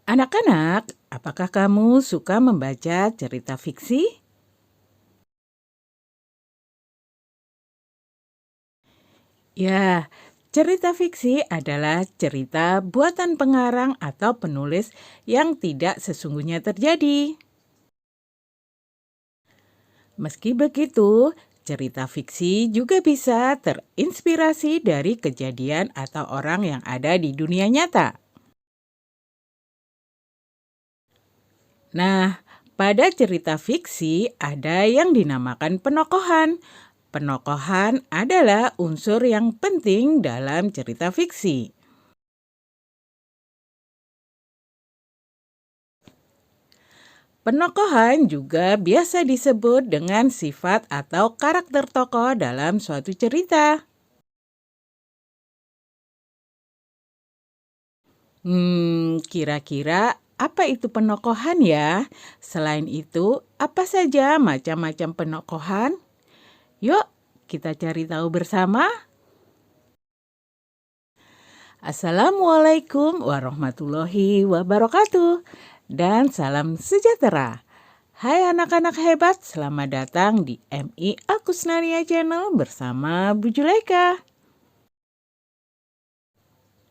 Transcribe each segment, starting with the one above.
Anak-anak, apakah kamu suka membaca cerita fiksi? Ya, cerita fiksi adalah cerita buatan pengarang atau penulis yang tidak sesungguhnya terjadi. Meski begitu, cerita fiksi juga bisa terinspirasi dari kejadian atau orang yang ada di dunia nyata. Nah, pada cerita fiksi ada yang dinamakan penokohan. Penokohan adalah unsur yang penting dalam cerita fiksi. Penokohan juga biasa disebut dengan sifat atau karakter tokoh dalam suatu cerita. Kira-kira apa itu penokohan ya? Selain itu, apa saja macam-macam penokohan? Yuk, kita cari tahu bersama. Assalamualaikum warahmatullahi wabarakatuh. Dan salam sejahtera. Hai anak-anak hebat, selamat datang di MI Akusnania Channel bersama Bu Juleka.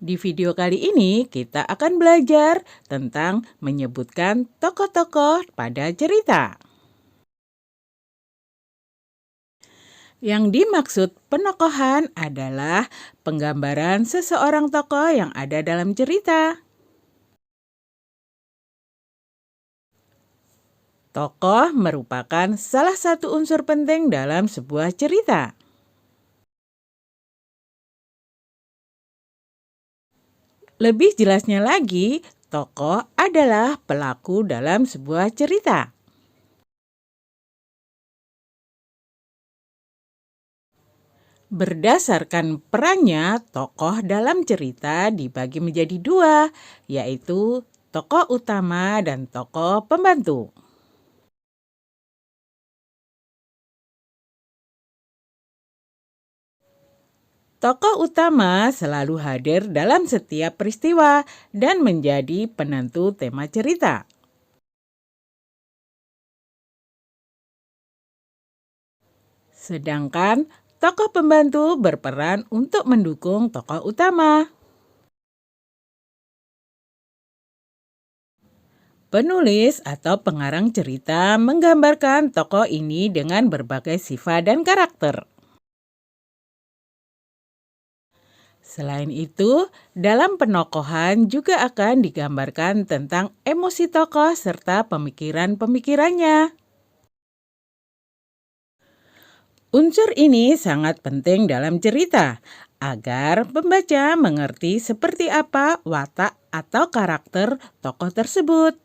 Di video kali ini kita akan belajar tentang menyebutkan tokoh-tokoh pada cerita. Yang dimaksud penokohan adalah penggambaran seseorang tokoh yang ada dalam cerita. Tokoh merupakan salah satu unsur penting dalam sebuah cerita. Lebih jelasnya lagi, tokoh adalah pelaku dalam sebuah cerita. Berdasarkan perannya, tokoh dalam cerita dibagi menjadi dua, yaitu tokoh utama dan tokoh pembantu. Tokoh utama selalu hadir dalam setiap peristiwa dan menjadi penentu tema cerita. Sedangkan tokoh pembantu berperan untuk mendukung tokoh utama. Penulis atau pengarang cerita menggambarkan tokoh ini dengan berbagai sifat dan karakter. Selain itu, dalam penokohan juga akan digambarkan tentang emosi tokoh serta pemikiran-pemikirannya. Unsur ini sangat penting dalam cerita agar pembaca mengerti seperti apa watak atau karakter tokoh tersebut.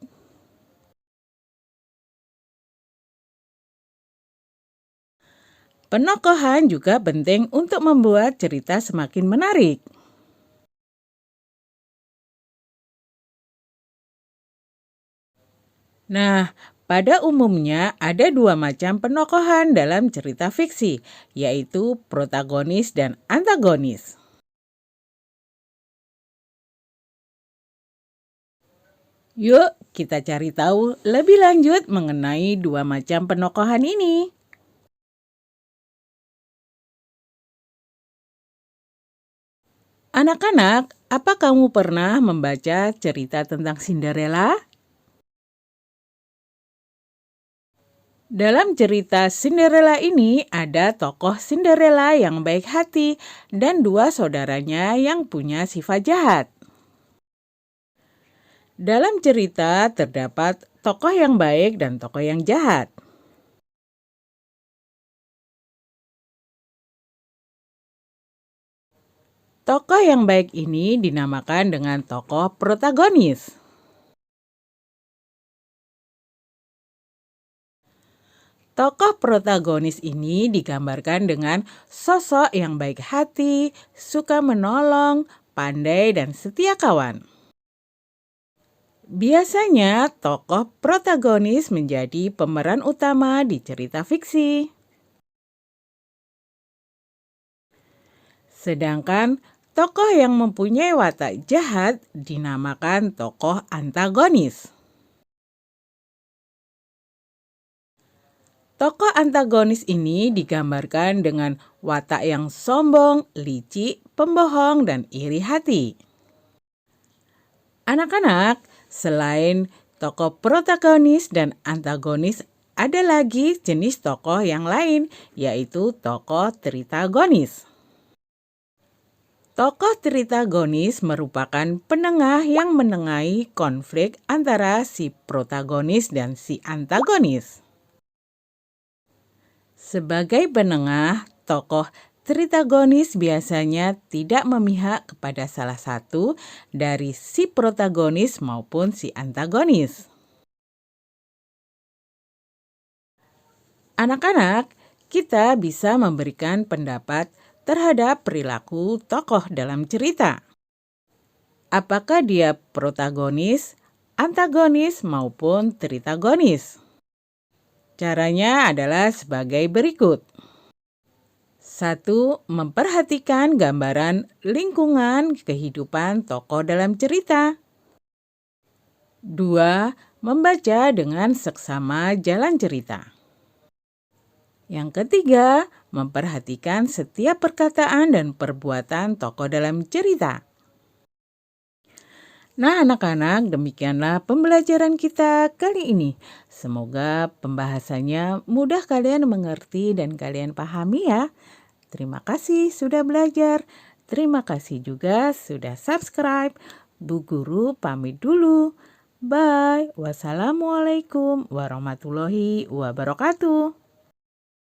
Penokohan juga penting untuk membuat cerita semakin menarik. Nah, pada umumnya ada dua macam penokohan dalam cerita fiksi, yaitu protagonis dan antagonis. Yuk, kita cari tahu lebih lanjut mengenai dua macam penokohan ini. Anak-anak, apa kamu pernah membaca cerita tentang Cinderella? Dalam cerita Cinderella ini ada tokoh Cinderella yang baik hati dan dua saudaranya yang punya sifat jahat. Dalam cerita terdapat tokoh yang baik dan tokoh yang jahat. Tokoh yang baik ini dinamakan dengan tokoh protagonis. Tokoh protagonis ini digambarkan dengan sosok yang baik hati, suka menolong, pandai, dan setia kawan. Biasanya, tokoh protagonis menjadi pemeran utama di cerita fiksi. Sedangkan Tokoh yang mempunyai watak jahat dinamakan tokoh antagonis. Tokoh antagonis ini digambarkan dengan watak yang sombong, licik, pembohong, dan iri hati. Anak-anak, selain tokoh protagonis dan antagonis, ada lagi jenis tokoh yang lain, yaitu tokoh tritagonis. Tokoh tritagonis merupakan penengah yang menengahi konflik antara si protagonis dan si antagonis. Sebagai penengah, tokoh tritagonis biasanya tidak memihak kepada salah satu dari si protagonis maupun si antagonis. Anak-anak, kita bisa memberikan pendapat terhadap perilaku tokoh dalam cerita. Apakah dia protagonis, antagonis, maupun tritagonis? Caranya adalah sebagai berikut. 1. Memperhatikan gambaran lingkungan kehidupan tokoh dalam cerita. 2. Membaca dengan seksama jalan cerita. Yang ketiga, memperhatikan setiap perkataan dan perbuatan tokoh dalam cerita. Nah, anak-anak, demikianlah pembelajaran kita kali ini. Semoga pembahasannya mudah kalian mengerti dan kalian pahami ya. Terima kasih sudah belajar. Terima kasih juga sudah subscribe. Bu Guru pamit dulu. Bye. Wassalamualaikum warahmatullahi wabarakatuh.